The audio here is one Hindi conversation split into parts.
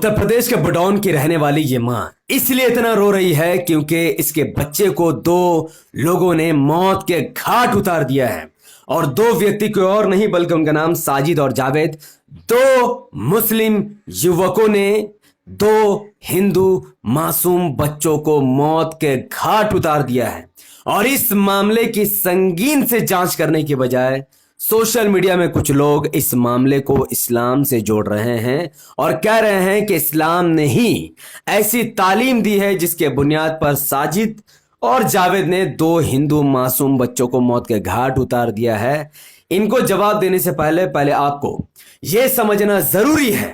उत्तर प्रदेश के बुडौन की रहने वाली ये मां इसलिए इतना रो रही है क्योंकि इसके बच्चे को दो लोगों ने मौत के घाट उतार दिया है। और दो व्यक्ति कोई और नहीं बल्कि उनका नाम साजिद और जावेद, दो मुस्लिम युवकों ने दो हिंदू मासूम बच्चों को मौत के घाट उतार दिया है। और इस मामले की संगीन से जांच करने की बजाय सोशल मीडिया में कुछ लोग इस मामले को इस्लाम से जोड़ रहे हैं और कह रहे हैं कि इस्लाम ने ही ऐसी तालीम दी है जिसके बुनियाद पर साजिद और जावेद ने दो हिंदू मासूम बच्चों को मौत के घाट उतार दिया है। इनको जवाब देने से पहले आपको यह समझना जरूरी है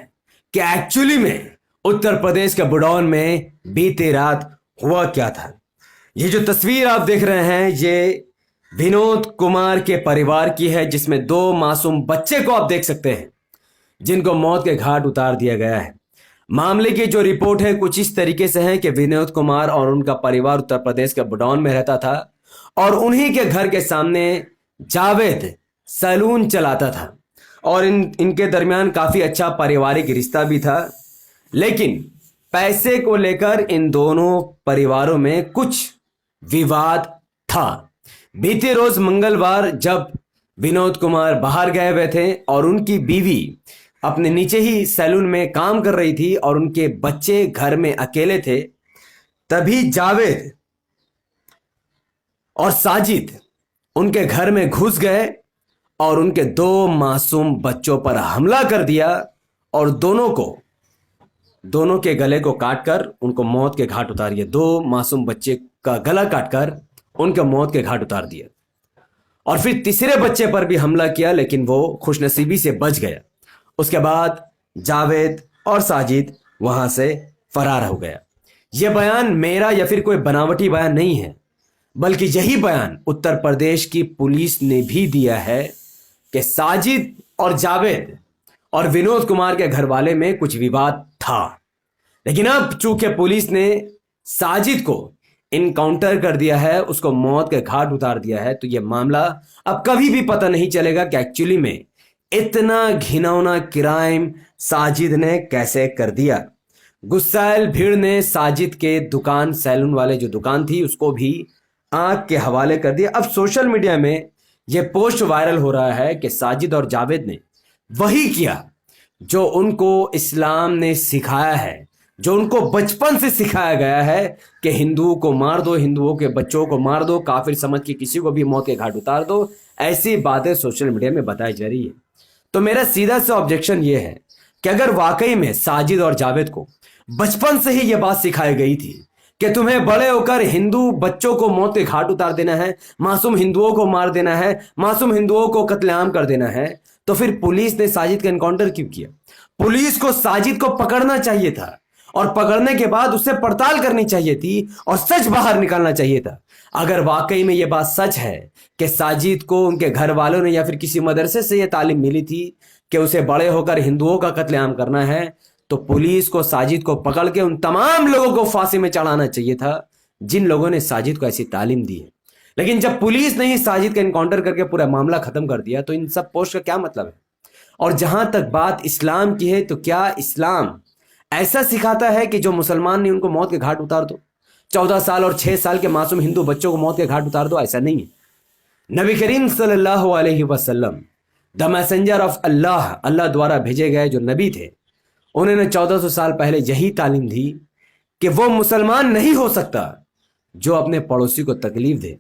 कि एक्चुअली में उत्तर प्रदेश के बुडौन में बीती रात हुआ क्या था। ये जो तस्वीर आप देख रहे हैं ये विनोद कुमार के परिवार की है, जिसमें दो मासूम बच्चे को आप देख सकते हैं जिनको मौत के घाट उतार दिया गया है। मामले की जो रिपोर्ट है कुछ इस तरीके से है कि विनोद कुमार और उनका परिवार उत्तर प्रदेश के बुडौन में रहता था और उन्हीं के घर के सामने जावेद सैलून चलाता था और इनके दरमियान काफी अच्छा पारिवारिक रिश्ता भी था। लेकिन पैसे को लेकर इन दोनों परिवारों में कुछ विवाद था। बीते रोज मंगलवार जब विनोद कुमार बाहर गए हुए थे और उनकी बीवी अपने नीचे ही सैलून में काम कर रही थी और उनके बच्चे घर में अकेले थे, तभी जावेद और साजिद उनके घर में घुस गए और उनके दो मासूम बच्चों पर हमला कर दिया और दोनों के गले को काटकर उनको मौत के घाट उतार दिया। दो मासूम बच्चे का गला काटकर उनके मौत के घाट उतार दिया और फिर तीसरे बच्चे पर भी हमला किया, लेकिन वो खुशनसीबी से बच गया। उसके बाद जावेद और साजिद वहां से फरार हो गया। यह बयान मेरा या फिर कोई बनावटी बयान नहीं है, बल्कि यही बयान उत्तर प्रदेश की पुलिस ने भी दिया है कि साजिद और जावेद और विनोद कुमार के घर वाले में कुछ विवाद था। लेकिन अब चूंकि पुलिस ने साजिद को इनकाउंटर कर दिया है, उसको मौत के घाट उतार दिया है, तो यह मामला अब कभी भी पता नहीं चलेगा कि एक्चुअली में इतना घिनौना क्राइम साजिद ने कैसे कर दिया। गुस्साइल भीड़ ने साजिद के दुकान सैलून वाले जो दुकान थी उसको भी आग के हवाले कर दिया। अब सोशल मीडिया में यह पोस्ट वायरल हो रहा है कि साजिद और जावेद ने वही किया जो उनको इस्लाम ने सिखाया है, जो उनको बचपन से सिखाया गया है कि हिंदुओं को मार दो, हिंदुओं के बच्चों को मार दो, काफिर समझ के किसी को भी मौत के घाट उतार दो। ऐसी बातें सोशल मीडिया में बताई जा रही है। तो मेरा सीधा सा ऑब्जेक्शन यह है कि अगर वाकई में साजिद और जावेद को बचपन से ही यह बात सिखाई गई थी कि तुम्हें बड़े होकर हिंदू बच्चों को मौत के घाट उतार देना है, मासूम हिंदुओं को मार देना है, मासूम हिंदुओं को कत्लेआम कर देना है, तो फिर पुलिस ने साजिद का एनकाउंटर क्यों किया? पुलिस को साजिद को पकड़ना चाहिए था और पकड़ने के बाद उससे पड़ताल करनी चाहिए थी और सच बाहर निकालना चाहिए था। अगर वाकई में यह बात सच है कि साजिद को उनके घर वालों ने या फिर किसी मदरसे से यह तालीम मिली थी कि उसे बड़े होकर हिंदुओं का कत्लेआम करना है, तो पुलिस को साजिद को पकड़ के उन तमाम लोगों को फांसी में चढ़ाना चाहिए था जिन लोगों ने साजिद को ऐसी तालीम दी है। लेकिन जब पुलिस ने ही साजिद का एनकाउंटर करके पूरा मामला खत्म कर दिया तो इन सब पोस्ट का क्या मतलब है? और जहां तक बात इस्लाम की है, तो क्या इस्लाम ऐसा सिखाता है कि जो मुसलमान नहीं उनको मौत के घाट उतार दो? 14 साल और 6 साल के मासूम हिंदू बच्चों को मौत के घाट उतार दो? ऐसा नहीं है। नबी करीम सल्लल्लाहु अलैहि वसल्लम द मैसेंजर ऑफ अल्लाह, अल्लाह द्वारा भेजे गए जो नबी थे, उन्होंने 1400 साल पहले यही तालीम दी कि वो मुसलमान नहीं हो सकता जो अपने पड़ोसी को तकलीफ दे,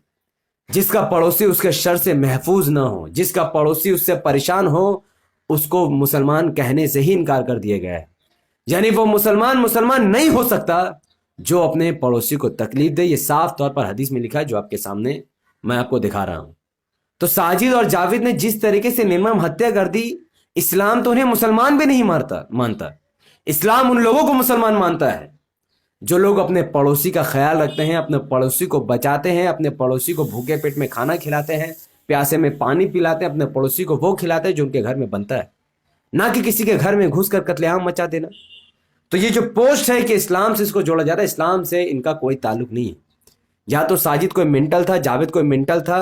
जिसका पड़ोसी उसके शर से महफूज ना हो, जिसका पड़ोसी उससे परेशान हो, उसको मुसलमान कहने से ही इनकार कर दिया गया है। यानी वो मुसलमान नहीं हो सकता जो अपने पड़ोसी को तकलीफ दे। ये साफ तौर पर हदीस में लिखा है जो आपके सामने मैं आपको दिखा रहा हूं। तो साजिद और जावेद ने जिस तरीके से निर्मम हत्या कर दी, इस्लाम तो उन्हें मुसलमान भी नहीं मानता। इस्लाम उन लोगों को मुसलमान मानता है जो लोग अपने पड़ोसी का ख्याल रखते हैं, अपने पड़ोसी को बचाते हैं, अपने पड़ोसी को भूखे पेट में खाना खिलाते हैं, प्यासे में पानी पिलाते हैं, अपने पड़ोसी को वो खिलाते हैं जो उनके घर में बनता है, ना कि किसी के घर में घुसकर कत्लेआम मचा देना। तो ये जो पोस्ट है कि इस्लाम से इसको जोड़ा जा रहा है, इस्लाम से इनका कोई ताल्लुक नहीं है। या तो साजिद कोई मेंटल था, जावेद कोई मेंटल था,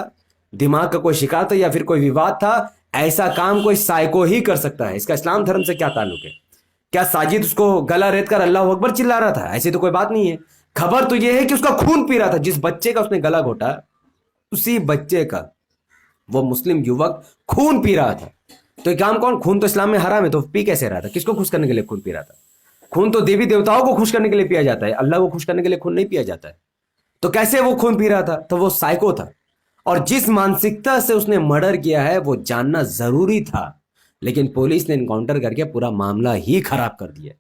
दिमाग का कोई शिकार था, या फिर कोई विवाद था। ऐसा काम कोई साइको ही कर सकता है। इसका इस्लाम धर्म से क्या ताल्लुक है? क्या साजिद उसको गला रेत कर अल्लाह अकबर चिल्ला रहा था? ऐसी तो कोई बात नहीं है। खबर तो यह है कि उसका खून पी रहा था। जिस बच्चे का उसने गला घोटा, उसी बच्चे का वो मुस्लिम युवक खून पी रहा था। तो ये काम कौन? खून तो इस्लाम में हराम है, तो पी कैसे रहा था? किसको खुश करने के लिए खून पी रहा था? खून तो देवी देवताओं को खुश करने के लिए पिया जाता है, अल्लाह को खुश करने के लिए खून नहीं पिया जाता है। तो कैसे वो खून पी रहा था? तो वो साइको था। और जिस मानसिकता से उसने मर्डर किया है वो जानना जरूरी था, लेकिन पुलिस ने इनकाउंटर करके पूरा मामला ही खराब कर दिया।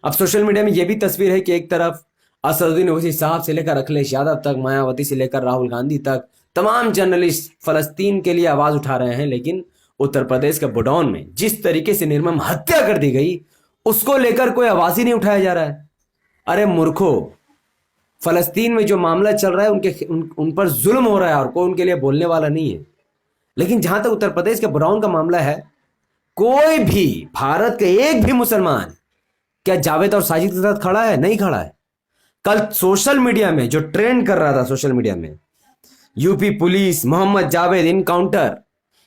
अब सोशल मीडिया में यह भी तस्वीर है कि एक तरफ असदुद्दीन ओवैसी साहब से लेकर अखिलेश यादव तक, मायावती से लेकर राहुल गांधी तक, तमाम जर्नलिस्ट फलस्तीन के लिए आवाज उठा रहे हैं, लेकिन उत्तर प्रदेश के बुडौन में जिस तरीके से निर्मम हत्या कर दी गई, उसको लेकर कोई आवाज ही नहीं उठाया जा रहा है। अरे मूर्खो, फलस्तीन में जो मामला चल रहा है उन पर जुल्म हो रहा है और कोई उनके लिए बोलने वाला नहीं है। लेकिन जहां तक उत्तर प्रदेश के बुडौन का मामला है, कोई भी भारत के एक भी मुसलमान क्या जावेद और साजिद के साथ खड़ा है? नहीं खड़ा है। कल सोशल मीडिया में जो ट्रेंड कर रहा था, सोशल मीडिया में UP police, Mohammad Javed encounter,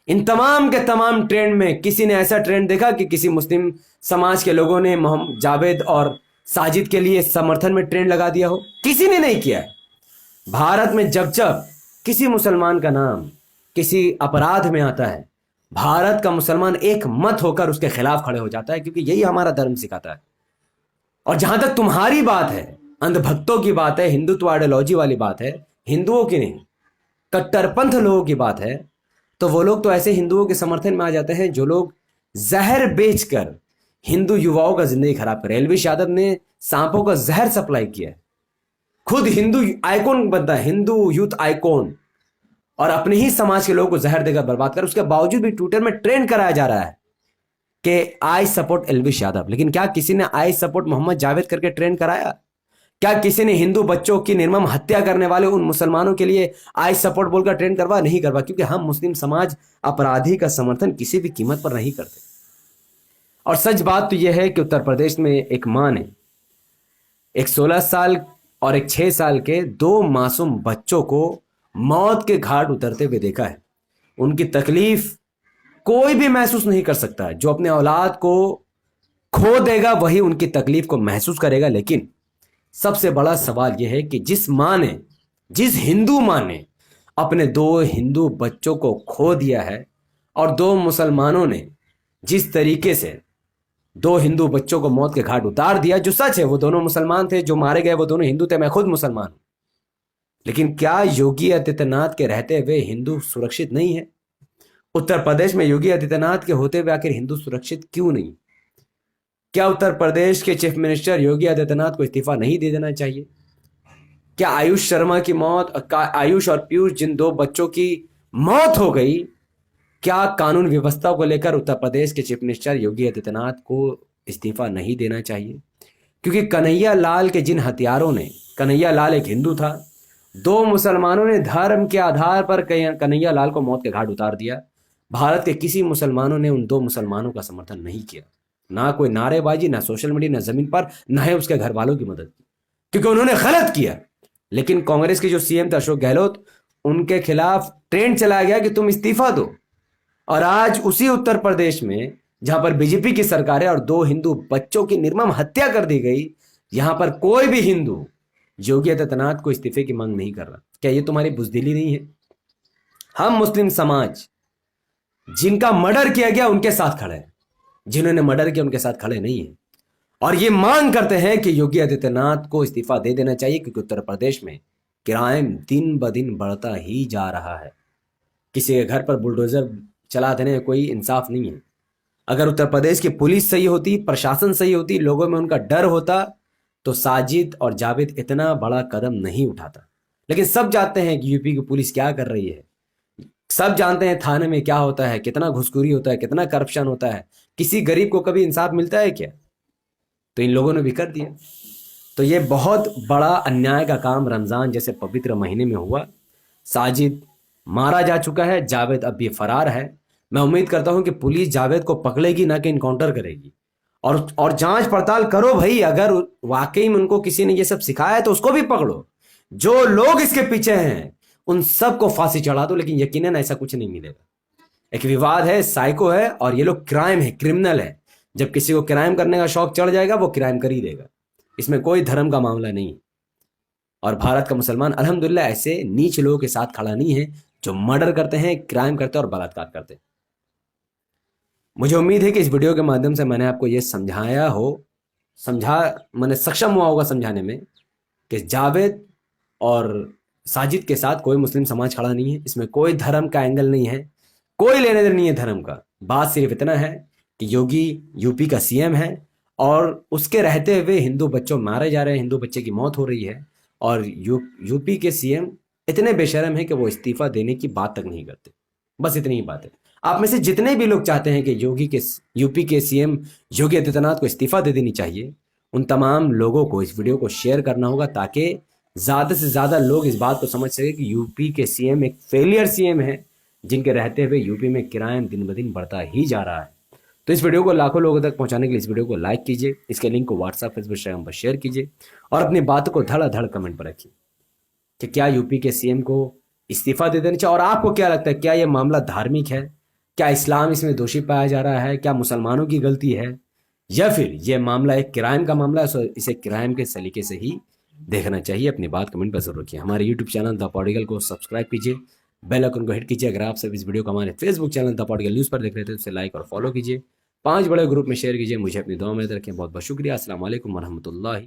इन तमाम के तमाम ट्रेंड में किसी ने ऐसा ट्रेंड देखा कि किसी मुस्लिम समाज के लोगों ने मोहम्मद जावेद और साजिद के लिए समर्थन में ट्रेंड लगा दिया हो? किसी ने नहीं किया है। भारत में जब जब किसी मुसलमान का नाम किसी अपराध में आता है, भारत का मुसलमान एक मत होकर उसके खिलाफ खड़े हो जाता है, क्योंकि यही हमारा धर्म सिखाता है। और जहां तक तुम्हारी बात है, अंधभक्तों की बात है, हिंदुत्व आइडियोलॉजी वाली बात है, हिंदुओं की नहीं, कट्टरपंथ लोगों की बात है, तो वो लोग तो ऐसे हिंदुओं के समर्थन में आ जाते हैं जो लोग जहर बेचकर हिंदू युवाओं का जिंदगी खराब करे। एलविश यादव ने सांपों का जहर सप्लाई किया है, खुद हिंदू आइकॉन बनता है, हिंदू यूथ आइकॉन, और अपने ही समाज के लोगों को जहर देकर बर्बाद कर। उसके बावजूद भी ट्विटर में ट्रेंड कराया जा रहा है कि आई सपोर्ट एलविश यादव। लेकिन क्या किसी ने आई सपोर्ट मोहम्मद जावेद करके ट्रेंड कराया? क्या किसी ने हिंदू बच्चों की निर्मम हत्या करने वाले उन मुसलमानों के लिए आई सपोर्ट बोलकर ट्रेंड करवा? नहीं करवा, क्योंकि हम मुस्लिम समाज अपराधी का समर्थन किसी भी कीमत पर नहीं करते। और सच बात तो यह है कि उत्तर प्रदेश में एक मां ने एक 16 साल और एक 6 साल के 2 मासूम बच्चों को मौत के घाट उतरते हुए देखा है। उनकी तकलीफ कोई भी महसूस नहीं कर सकता। जो अपने औलाद को खो देगा वही उनकी तकलीफ को महसूस करेगा। लेकिन सबसे बड़ा सवाल यह है कि जिस हिंदू मां ने अपने 2 हिंदू बच्चों को खो दिया है, और 2 मुसलमानों ने जिस तरीके से 2 हिंदू बच्चों को मौत के घाट उतार दिया, जो सच है वो दोनों मुसलमान थे, जो मारे गए वो दोनों हिंदू थे, मैं खुद मुसलमान हूं। लेकिन क्या योगी आदित्यनाथ के रहते हुए हिंदू सुरक्षित नहीं है? उत्तर प्रदेश में योगी आदित्यनाथ के होते हुए आखिर हिंदू सुरक्षित क्यों नहीं? क्या उत्तर प्रदेश के चीफ मिनिस्टर योगी आदित्यनाथ को इस्तीफा नहीं दे देना चाहिए? क्या आयुष शर्मा की मौत, आयुष और पीयूष जिन 2 बच्चों की मौत हो गई, क्या कानून व्यवस्था को लेकर उत्तर प्रदेश के चीफ मिनिस्टर योगी आदित्यनाथ को इस्तीफा नहीं देना चाहिए? क्योंकि कन्हैया लाल के जिन हथियारों ने, कन्हैया लाल एक हिंदू था, 2 मुसलमानों ने धर्म के आधार पर कन्हैया लाल को मौत के घाट उतार दिया। भारत के किसी मुसलमानों ने उन 2 मुसलमानों का समर्थन नहीं किया, ना कोई नारेबाजी, ना सोशल मीडिया, ना जमीन पर, ना ही उसके घर वालों की मदद की, क्योंकि उन्होंने गलत किया। लेकिन कांग्रेस के जो सीएम थे अशोक गहलोत, उनके खिलाफ ट्रेंड चलाया गया कि तुम इस्तीफा दो। और आज उसी उत्तर प्रदेश में जहां पर बीजेपी की सरकार है और 2 हिंदू बच्चों की निर्मम हत्या कर दी गई, यहां पर कोई भी हिंदू योगी आदित्यनाथ को इस्तीफे की मांग नहीं कर रहा। क्या ये तुम्हारी बुजदिली नहीं है? हम मुस्लिम समाज जिनका मर्डर किया गया उनके साथ खड़े हैं, जिन्होंने मर्डर किया उनके साथ खड़े नहीं है। और ये मांग करते हैं कि योगी आदित्यनाथ को इस्तीफा दे देना चाहिए, क्योंकि उत्तर प्रदेश में क्राइम दिन ब दिन बढ़ता ही जा रहा है। किसी के घर पर बुलडोजर चला देने में कोई इंसाफ नहीं है। अगर उत्तर प्रदेश की पुलिस सही होती, प्रशासन सही होती, लोगों में उनका डर होता, तो साजिद और जावेद इतना बड़ा कदम नहीं उठाता। लेकिन सब जानते हैं कि यूपी की पुलिस क्या कर रही है, सब जानते हैं थाने में क्या होता है, कितना घुसखोरी होता है, कितना करप्शन होता है। किसी गरीब को कभी इंसाफ मिलता है क्या? तो इन लोगों ने भी कर दिया। तो ये बहुत बड़ा अन्याय का काम रमजान जैसे पवित्र महीने में हुआ। साजिद मारा जा चुका है, जावेद अब भी फरार है। मैं उम्मीद करता हूं कि पुलिस जावेद को पकड़ेगी, ना कि इनकाउंटर करेगी। और जांच पड़ताल करो भाई। अगर वाकई में उनको किसी ने ये सब सिखाया है तो उसको भी पकड़ो। जो लोग इसके पीछे हैं उन सबको फांसी चढ़ा दो। लेकिन यकीनन ऐसा कुछ नहीं मिलेगा। एक विवाद है, साइको है, और ये लोग क्राइम है, क्रिमिनल है। जब किसी को क्राइम करने का शौक चढ़ जाएगा वो क्राइम कर ही देगा। इसमें कोई धर्म का मामला नहीं है। और भारत का मुसलमान अल्हम्दुलिल्लाह ऐसे नीच लोगों के साथ खड़ा नहीं है जो मर्डर करते हैं, क्राइम करते हैं और बलात्कार करते हैं। मुझे उम्मीद है कि इस वीडियो के माध्यम से मैंने आपको ये मैंने सक्षम हुआ होगा समझाने में कि जावेद और साजिद के साथ कोई मुस्लिम समाज खड़ा नहीं है। इसमें कोई धर्म का एंगल नहीं है, कोई लेने देने नहीं है धर्म का। बात सिर्फ इतना है कि योगी यूपी का सीएम है और उसके रहते हुए हिंदू बच्चों मारे जा रहे हैं, हिंदू बच्चे की मौत हो रही है और यूपी के सीएम इतने बेशर्म है कि वो इस्तीफा देने की बात तक नहीं करते। बस इतनी ही बात है। आप में से जितने भी लोग चाहते हैं कि यूपी के सीएम योगी आदित्यनाथ को इस्तीफा दे देनी चाहिए, उन तमाम लोगों को इस वीडियो को शेयर करना होगा ताकि ज़्यादा से ज़्यादा लोग इस बात को समझ सके कि यूपी के सीएम एक फेलियर सीएम है, जिनके रहते हुए यूपी में क्राइम दिन ब दिन बढ़ता ही जा रहा है। तो इस वीडियो को लाखों लोगों तक पहुंचाने के लिए इस वीडियो को लाइक कीजिए, इसके लिंक को व्हाट्सएप, फेसबुक, इंस्टाग्राम पर शेयर कीजिए और अपनी बातों को धड़ाधड़ कमेंट पर रखिए कि क्या यूपी के सीएम को इस्तीफा दे देना चाहिए। और आपको क्या लगता है, क्या यह मामला धार्मिक है? क्या इस्लाम इसमें दोषी पाया जा रहा है? क्या मुसलमानों की गलती है या फिर यह मामला एक क्राइम का मामला है? इसे क्राइम के सलीके से ही देखना चाहिए। अपनी बात कमेंट पर जरूर रखिए। हमारे यूट्यूब चैनल द पॉडिगल को सब्सक्राइब कीजिए, बेल आइकन को हिट कीजिए। अगर आप सब इस वीडियो को हमारे फेसबुक चैनल द पॉडिगल न्यूज़ पर देख रहे थे तो उसे लाइक और फॉलो कीजिए। 5 बड़े ग्रुप में शेयर कीजिए। मुझे अपनी दुआ में रखें। बहुत बहुत शुक्रिया। अस्सलाम वालेकुम वरहमतुल्लाहि।